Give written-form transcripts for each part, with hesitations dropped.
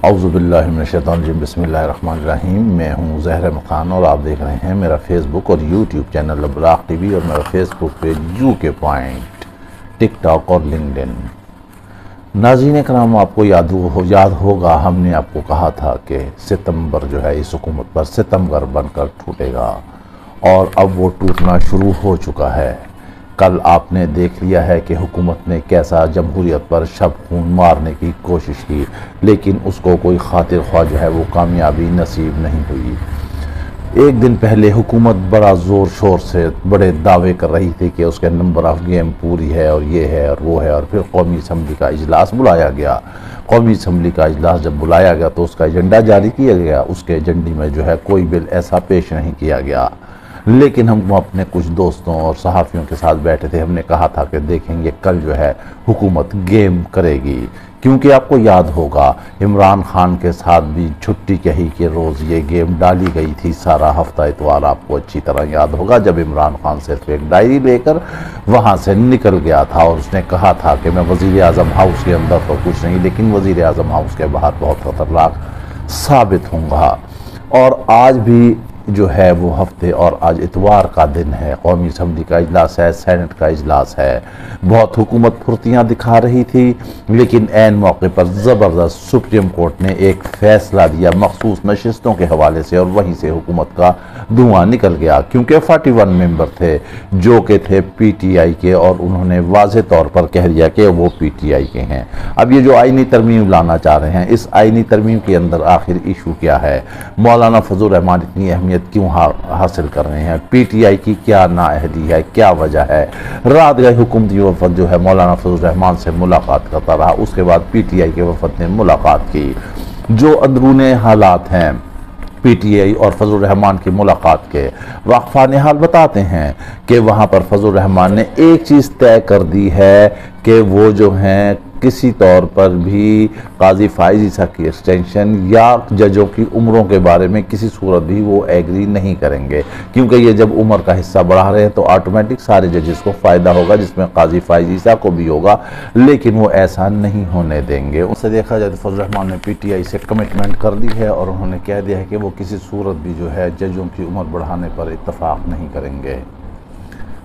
औज़ुबिल्लाहि मिनश्शैतानिर्रजीम बिस्मिल्लाहिर्रहमानिर्रहीम। मैं हूँ ज़हर अहमद खान और आप देख रहे हैं मेरा फेसबुक और यूट्यूब चैनल अब्राक टीवी और मेरा Facebook page UK point, TikTok और लिंक्डइन। नाज़रीन कराम, आपको याद होगा हमने आपको कहा था कि सितंबर जो है इस हुकूमत पर सितमगर बनकर टूटेगा और अब वो टूटना शुरू हो चुका है। कल आपने देख लिया है कि हुकूमत ने कैसा जमहूरियत पर शब खून मारने की कोशिश की, लेकिन उसको कोई खातिर ख्वाह जो है वो कामयाबी नसीब नहीं हुई। एक दिन पहले हुकूमत बड़ा ज़ोर शोर से बड़े दावे कर रही थी कि उसके नंबर ऑफ़ गेम पूरी है और ये है और वो है, और फिर कौमी असम्बली का इजलास बुलाया गया। कौमी असम्बली का इजलास जब बुलाया गया तो उसका एजेंडा जारी किया गया। उसके एजेंडे में जो है कोई बिल ऐसा पेश नहीं किया गया, लेकिन हम अपने कुछ दोस्तों और सहाफ़ियों के साथ बैठे थे। हमने कहा था कि देखेंगे कल जो है हुकूमत गेम करेगी, क्योंकि आपको याद होगा इमरान खान के साथ भी छुट्टी कही के रोज़ ये गेम डाली गई थी। सारा हफ्ता इतवार आपको अच्छी तरह याद होगा, जब इमरान खान सिर्फ एक डायरी लेकर वहाँ से निकल गया था और उसने कहा था कि मैं वज़ीर आज़म हाउस के अंदर तो कुछ नहीं, लेकिन वज़ीर आज़म हाउस के बाहर बहुत खतरनाक साबित होऊंगा। और आज भी जो है वो हफ्ते और आज इतवार का दिन है, कौमी असम्बली का इजलास है, सेनेट का इजलास है। बहुत हुकूमत फुर्तियाँ दिखा रही थी, लेकिन ऐन मौके पर ज़बरदस्त सुप्रीम कोर्ट ने एक फ़ैसला दिया मखसूस नशिस्तों के हवाले से, और वहीं से हुकूमत का धुआं निकल गया, क्योंकि 41 मेंबर थे जो कि थे PTI के, और उन्होंने वाज़े तौर पर कह दिया कि वो PTI के हैं। अब ये जो आइनी तरमीम लाना चाह रहे हैं, इस आइनी तरमीम के अंदर आखिर इशू क्या है? मौलाना फजल रहमान इतनी अहमियत क्यों हासिल कर रहे हैं? PTI की क्या नाअहली है, क्या वजह है? रात गए हुकूमती वफद जो है मौलाना फजल रहमान से मुलाकात करता रहा, उसके बाद PTI के वफद ने मुलाकात की। जो अंदरूनी हालात हैं PTI और फजल रहमान की मुलाकात के, वाक़फ़ान हाल बताते हैं कि वहाँ पर फजल रहमान ने एक चीज़ तय कर दी है कि वो जो हैं किसी तौर पर भी काजी फाइज़ ईसा की एक्सटेंशन या जजों की उम्रों के बारे में किसी सूरत भी वो एग्री नहीं करेंगे, क्योंकि ये जब उम्र का हिस्सा बढ़ा रहे हैं तो ऑटोमेटिक सारे जजेस को फ़ायदा होगा, जिसमें काजी फाइज़ ईसा को भी होगा, लेकिन वो ऐसा नहीं होने देंगे। उससे देखा जाए तो फजल रहमान ने PTI से कमिटमेंट कर दी है और उन्होंने कह दिया है कि वो किसी सूरत भी जो है जजों की उम्र बढ़ाने पर इत्तफाक़ नहीं करेंगे।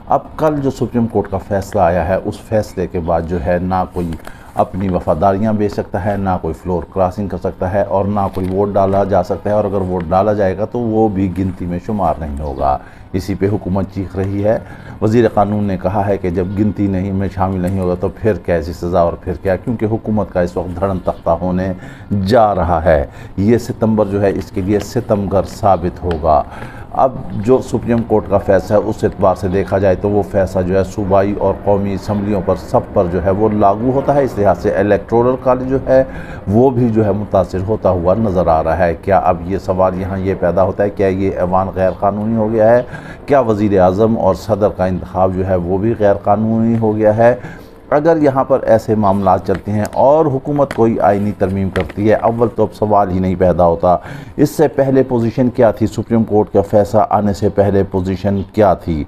अब कल जो सुप्रीम कोर्ट का फ़ैसला आया है, उस फैसले के बाद जो है ना कोई अपनी वफादारियाँ बेच सकता है, ना कोई फ्लोर क्रॉसिंग कर सकता है, और ना कोई वोट डाला जा सकता है, और अगर वोट डाला जाएगा तो वो भी गिनती में शुमार नहीं होगा। इसी पे हुकूमत चीख रही है। वज़ीर क़ानून ने कहा है कि जब गिनती नहीं में शामिल नहीं होगा तो फिर कैसी सज़ा और फिर क्या, क्योंकि हुकूमत का इस वक्त धड़न तख्ता होने जा रहा है। ये सितंबर जो है इसके लिए सितमगर साबित होगा। अब जो सुप्रीम कोर्ट का फ़ैसला है उस एतबार से देखा जाए तो वो फ़ैसला जो है सूबाई और कौमी असम्बलियों पर सब पर जो है वो लागू होता है। इस लिहाज से इलेक्टोरल कॉलेज जो है वो भी जो है मुतासिर होता हुआ नज़र आ रहा है। क्या अब ये सवाल यहाँ ये पैदा होता है, क्या ये ऐवान गैर कानूनी हो गया है? क्या वज़ीर आज़म और सदर का इंतखाब जो है वो भी गैर कानूनी हो गया है? अगर यहाँ पर ऐसे मामला चलते हैं और हुकूमत कोई आइनी तरमीम करती है, अव्वल तो अब सवाल ही नहीं पैदा होता इससे पहले पोजीशन क्या थी, सुप्रीम कोर्ट का फैसला आने से पहले पोजीशन क्या थी,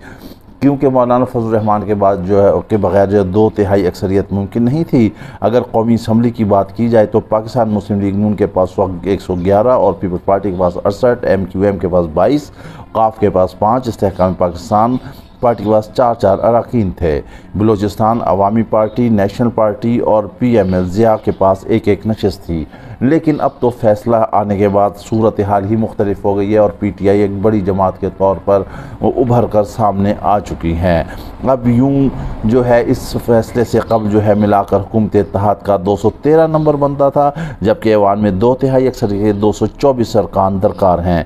क्योंकि मौलाना फजल रहमान के बाद जो है के बगैर जो 2/3 अक्सरियत मुमकिन नहीं थी। अगर कौमी असम्बली की बात की जाए तो पाकिस्तान मुस्लिम लीग नून के पास 111 और पीपल्स पार्टी के पास 68, MQM के पास 22, काफ के पास 5, इस्तेहकाम पाकिस्तान पार्टी के पास 4 अरकान थे। बलूचिस्तान अवामी पार्टी, नेशनल पार्टी और PML ज़िया के पास 1 नशिस्त थी। लेकिन अब तो फैसला आने के बाद सूरत हाल ही मुख्तलिफ हो गई है और PTI एक बड़ी जमात के तौर पर उभर कर सामने आ चुकी हैं। अब यूं जो है इस फैसले से कब जो है मिलाकर हुकूमत इत्तेहाद का 213 नंबर बनता था, जबकि ऐवान में 2/3 अक्सरियत 224 अरकान दरकार हैं।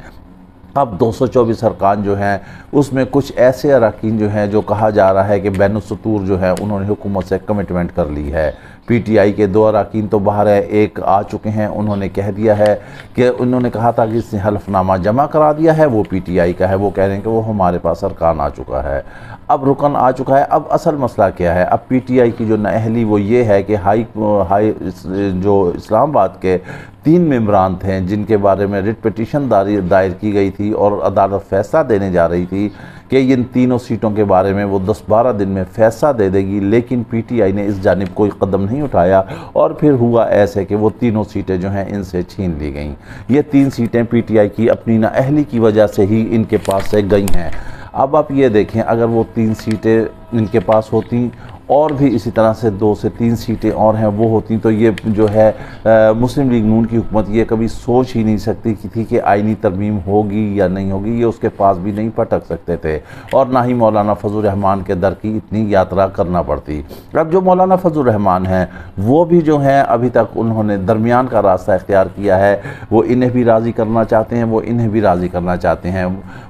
अब 224 अरकान जो हैं उसमें कुछ ऐसे अरकान जो हैं जो कहा जा रहा है कि बैनुस्सतूर जो है उन्होंने हुकूमत से कमिटमेंट कर ली है। PTI के 2 अरकान तो बाहर है, एक आ चुके हैं। उन्होंने कह दिया है कि उन्होंने कहा था कि इसने हल्फनामा जमा करा दिया है, वो PTI का है, वो कह रहे हैं कि वो हमारे पास अरकान आ चुका है। अब रुकन आ चुका है। अब असल मसला क्या है, अब पीटीआई की जो नाअहली वो ये है कि हाई जो इस्लामाबाद के 3 मेंबरान थे जिनके बारे में रिट पिटीशन दायर की गई थी और अदालत फैसला देने जा रही थी कि इन तीनों सीटों के बारे में वो 10-12 दिन में फैसला दे देगी, लेकिन पीटीआई ने इस जानिब कोई कदम नहीं उठाया और फिर हुआ ऐसे कि वो तीनों सीटें जो हैं इनसे छीन ली गईं। ये 3 सीटें पीटीआई की अपनी नाअहली की वजह से ही इनके पास से गई हैं। अब आप ये देखें, अगर वो 3 सीटें इनके पास होती और भी इसी तरह से 2 से 3 सीटें और हैं वो होती, तो ये जो है मुस्लिम लीग नून की हुकूमत ये कभी सोच ही नहीं सकती थी कि आईनी तरमीम होगी या नहीं होगी। ये उसके पास भी नहीं पटक सकते थे और ना ही मौलाना फजल रहमान के दर की इतनी यात्रा करना पड़ती। अब जो मौलाना फजल रहमान हैं वो भी जो हैं अभी तक उन्होंने दरमियान का रास्ता इख्तियार किया है। वो इन्हें भी राज़ी करना चाहते हैं, वो इन्हें भी राज़ी करना चाहते हैं।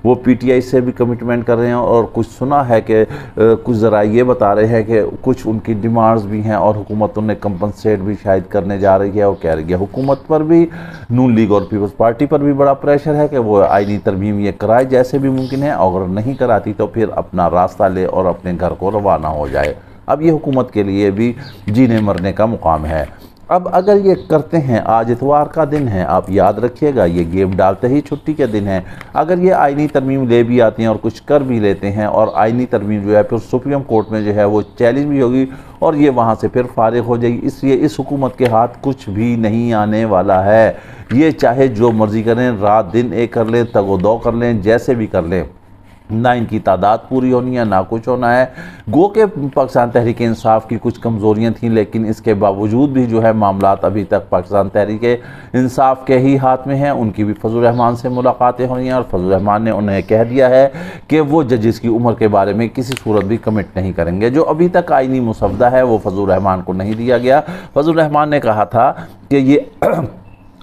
वो पीटीआई से भी कमिटमेंट कर रहे हैं और कुछ सुना है कि कुछ ज़रा ये बता रहे हैं कि कुछ उनकी डिमांड्स भी हैं और हुकूमत उन्हें कंपनसेट भी शायद करने जा रही है और कह रही है। हुकूमत पर भी, नून लीग और पीपल्स पार्टी पर भी बड़ा प्रेशर है कि वो आईनी तरमीम ये कराए जैसे भी मुमकिन है, और अगर नहीं कराती तो फिर अपना रास्ता ले और अपने घर को रवाना हो जाए। अब ये हुकूमत के लिए भी जीने मरने का मुकाम है। अब अगर ये करते हैं, आज इतवार का दिन है, आप याद रखिएगा, ये गेम डालते ही छुट्टी के दिन है। अगर ये आईनी तरमीम ले भी आती हैं और कुछ कर भी लेते हैं और आईनी तरमीम जो है फिर सुप्रीम कोर्ट में जो है वो चैलेंज भी होगी और ये वहाँ से फिर फारिग हो जाएगी। इसलिए इस हुकूमत के हाथ कुछ भी नहीं आने वाला है। ये चाहे जो मर्जी करें, रात दिन एक कर लें, तगो दो कर लें, जैसे भी कर लें, ना इनकी तादाद पूरी होनी है ना कुछ होना है। गो के पाकिस्तान तहरीक इंसाफ की कुछ कमज़ोरियाँ थीं, लेकिन इसके बावजूद भी जो है मामलात अभी तक पाकिस्तान तहरीक इंसाफ के ही हाथ में हैं। उनकी भी फजल रहमान से मुलाकातें हो रही हैं और फजल रहमान ने उन्हें कह दिया है कि वो जजेस की उम्र के बारे में किसी सूरत भी कमिट नहीं करेंगे। जो अभी तक आईनी मुसवदा है वो फजल रहमान को नहीं दिया गया। फजल रहमान ने कहा था कि ये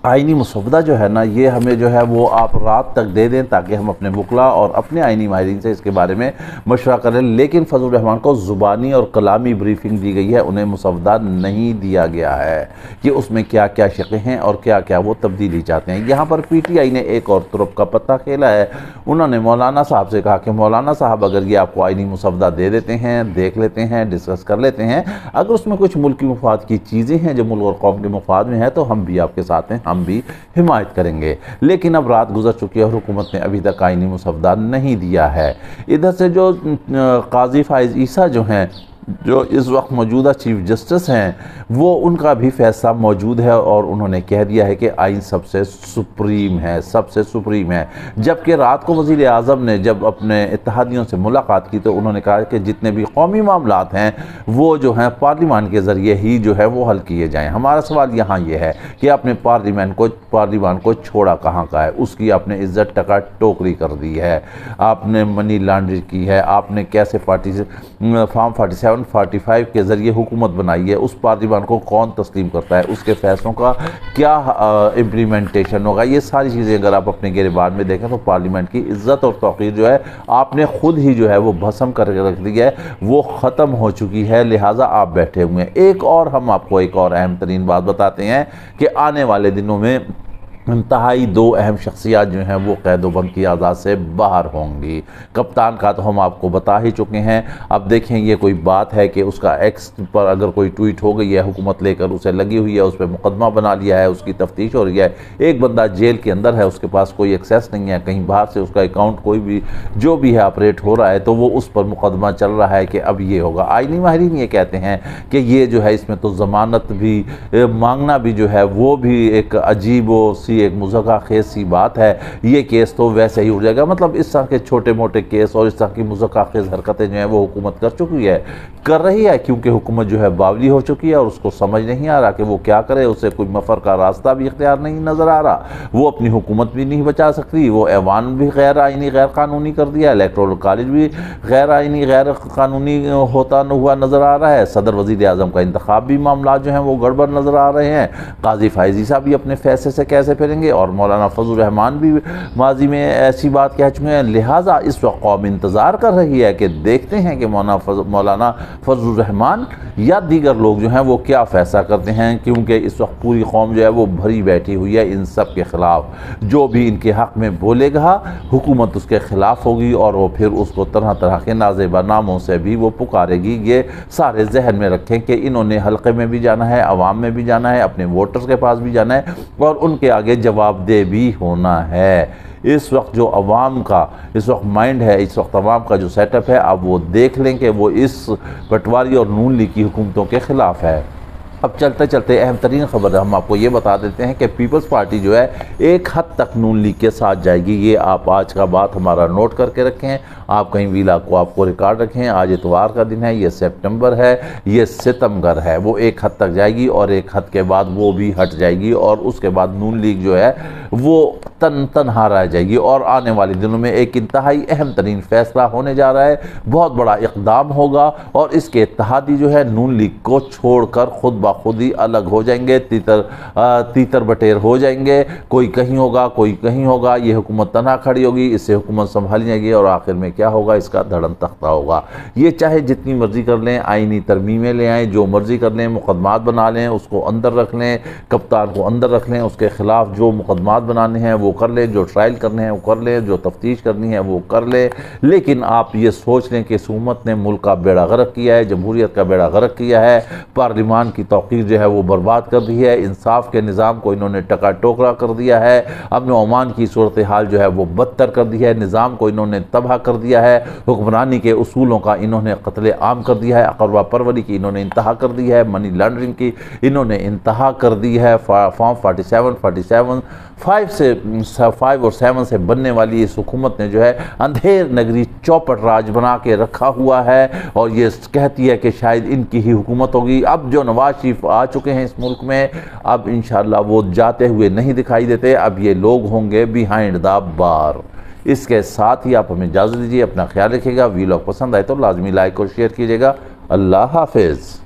आईनी मुसवदा जो है ना, ये हमें जो है वो आप रात तक दे दें ताकि हम अपने वकला और अपने आईनी माहिरीन से इसके बारे में मशवरा करें। लेकिन फजल रहमान को ज़ुबानी और कलामी ब्रीफिंग दी गई है, उन्हें मुसवदा नहीं दिया गया है कि उसमें क्या क्या शक़ें हैं और क्या क्या वो तब्दीली चाहते हैं। यहाँ पर पीटीआई ने एक और तुरफ का पत्ता खेला है। उन्होंने मौलाना साहब से कहा कि मौलाना साहब, अगर ये आपको आईनी मुसवदा दे देते हैं, देख लेते हैं, डिस्कस कर लेते हैं, अगर उसमें कुछ मुल्की मुफाद की चीज़ें हैं जो मुल्क और कौम के मुफाद में है तो हम भी आपके साथ हैं, हम भी हिमायत करेंगे। लेकिन अब रात गुजर चुकी है और हुकूमत ने अभी तक आईनी मुसवदा नहीं दिया है। इधर से जो काजी फाइज ईसा जो हैं, जो इस वक्त मौजूदा चीफ जस्टिस हैं, वो उनका भी फैसला मौजूद है और उन्होंने कह दिया है कि आइन सबसे सुप्रीम है, सबसे सुप्रीम है। जबकि रात को वज़ीर आज़म ने जब अपने इत्तेहादियों से मुलाकात की तो उन्होंने कहा कि जितने भी कौमी मामलात हैं वो जो हैं पार्लिमान के ज़रिए ही जो है वो हल किए जाएँ। हमारा सवाल यहाँ ये है कि आपने पार्लिमान को छोड़ा कहाँ का है? उसकी आपने इज़्ज़त टका टोकरी कर दी है, आपने मनी लॉन्ड्रिंग की है, आपने कैसे फॉर्म 47-45 के ज़रिए हुकूमत बनाई है। उस पार्लिमान को कौन तस्लीम करता है? उसके फैसलों का क्या इम्प्लीमेंटेशन होगा? ये सारी चीज़ें अगर आप अपने गिरबान में देखें तो पार्लियामेंट की इज़्ज़त और तौक़ीर जो है आपने ख़ुद ही जो है वो भस्म करके रख दी है, वो ख़त्म हो चुकी है। लिहाजा आप बैठे हुए हैं। एक और हम आपको एक और अहम तरीन बात बताते हैं कि आने वाले दिनों में इंतहाई 2 अहम शख्सियात जो हैं वो कैदोबंद की आज़ाद से बाहर होंगी। कप्तान का तो हम आपको बता ही चुके हैं। अब देखें, ये कोई बात है कि उसका एक्स पर अगर कोई ट्वीट हो गई है, हुकूमत लेकर उसे लगी हुई है, उस पर मुकदमा बना लिया है, उसकी तफ्तीश हो रही है, एक बंदा जेल के अंदर है, उसके पास कोई एक्सेस नहीं है, कहीं बाहर से उसका अकाउंट कोई भी जो भी है ऑपरेट हो रहा है, तो वो उस पर मुकदमा चल रहा है कि अब ये होगा। आईनी माहिरीन ये कहते हैं कि ये जो है इसमें तो ज़मानत भी मांगना भी जो है वो भी एक अजीब सी एक मुज़क्का खेज़ सी बात है। ये केस तो वैसे ही उड़ जाएगा। मतलब इस तरह के छोटे मोटे केस और इस तरह की मुज़क्का खेज़ हरकतें जो हैं वो हुकूमत कर रही है क्योंकि हुकूमत जो है बावली हो चुकी है और उसको समझ नहीं आ रहा कि वो क्या करे। उसे कोई मफर का रास्ता भी इख्तियार नहीं नज़र आ रहा। वो अपनी हुकूमत भी नहीं बचा सकती। वो ऐवान भी गैर आइनी गैर कानूनी कर दिया, इलेक्टोरल कॉलेज भी गैर आइनी गैर कानूनी होता हुआ नज़र आ रहा है। सदर वज़ीर आज़म का इंतखाब भी मामला जो हैं वो गड़बड़ नज़र आ रहे हैं। काजी फाइज ईसा भी अपने फैसले से कैसे फिरेंगे। और मौलाना फजल रहमान भी माजी में ऐसी बात कह चुके हैं। लिहाजा इस वक्त कौम इंतज़ार कर रही है कि देखते हैं कि मौलाना फजल रहमान या दीगर लोग जो हैं वो क्या फ़ैसला करते हैं, क्योंकि इस वक्त पूरी कौम जो है वो भरी बैठी हुई है इन सब के ख़िलाफ़। जो भी इनके हक़ में बोलेगा हुकूमत उसके ख़िलाफ़ होगी और वो फिर उसको तरह तरह के नाज़ेबा नामों से भी वो पुकारेगी। ये सारे जहन में रखें कि इन्होंने हल्के में भी जाना है, अवाम में भी जाना है, अपने वोटर्स के पास भी जाना है और उनके आगे जवाबदेह भी होना है। इस वक्त जो अवाम का इस वक्त माइंड है, इस वक्त अवाम का जो सेटअप है, अब वो देख लें कि वो इस पटवारी और नून लीग की हुकूमतों के ख़िलाफ़ है। अब चलते चलते अहम तरीन खबर हम आपको ये बता देते हैं कि पीपल्स पार्टी जो है एक हद तक नून लीग के साथ जाएगी। ये आप आज का बात हमारा नोट करके रखें, आप कहीं वीला को आपको रिकॉर्ड रखें। आज इतवार का दिन है, ये सितंबर है, ये सितमगर है। वो एक हद तक जाएगी और एक हद के बाद वो भी हट जाएगी और उसके बाद नून लीग जो है वो तनहा रह जाएगी। और आने वाले दिनों में एक इंतहाई अहम तरीन फैसला होने जा रहा है, बहुत बड़ा इक़दाम होगा और इसके इत्तेहादी जो है नून लीग को छोड़कर खुद खुद ही अलग हो जाएंगे, तीतर बटेर हो जाएंगे। कोई कहीं होगा, कोई कहीं होगा। ये हुकूमत तनहा खड़ी होगी, इससे हुकूमत संभाली जाएगी और आखिर में क्या होगा, इसका धड़म तख्ता होगा। ये चाहे जितनी मर्जी कर लें, आईनी तरमीमें ले आएँ, जो मर्जी कर लें, मुकदमात बना लें, उसको अंदर रख लें, कप्तान को अंदर रख लें, उसके ख़िलाफ़ जो मुकदमात बनाने हैं वो कर लें, जो ट्रायल करने हैं वो कर लें, जो तफ्तीश करनी है वो कर लें। लेकिन आप ये सोच लें कि हुकूमत ने मुल्क का बेड़ा गर्क किया है, जमहूरियत का बेड़ा गर्क किया है, पार्लिमान की तौक़ीर जो है वो बर्बाद कर दी है, इंसाफ के निज़ाम को इन्होंने टका टोकरा कर दिया है, अमन ओमान की सूरत हाल जो है वो बदतर कर दी है, निज़ाम को इन्होंने तबाह कर दिया है, हुक्मरानी के उसूलों का इन्होंने कत्ले आम कर दिया है, अक़रवा परवरी की इन्होंने इंतहा कर दी है, मनी लॉन्ड्रिंग की इन्होंने इंतहा कर दी है। फॉर्म 47 5 और 7 से बनने वाली इस हुकूमत ने जो है अंधेर नगरी चौपट राज बना के रखा हुआ है और ये कहती है कि शायद इनकी ही हुकूमत होगी। अब जो नवाज शरीफ आ चुके हैं इस मुल्क में, अब इंशाअल्लाह वो जाते हुए नहीं दिखाई देते, अब ये लोग होंगे बिहाइंड द बार। इसके साथ ही आप हमें इजाज़त दीजिए, अपना ख्याल रखिएगा। वीलॉग पसंद आए तो लाजमी लाइक और शेयर कीजिएगा। अल्लाह हाफिज़।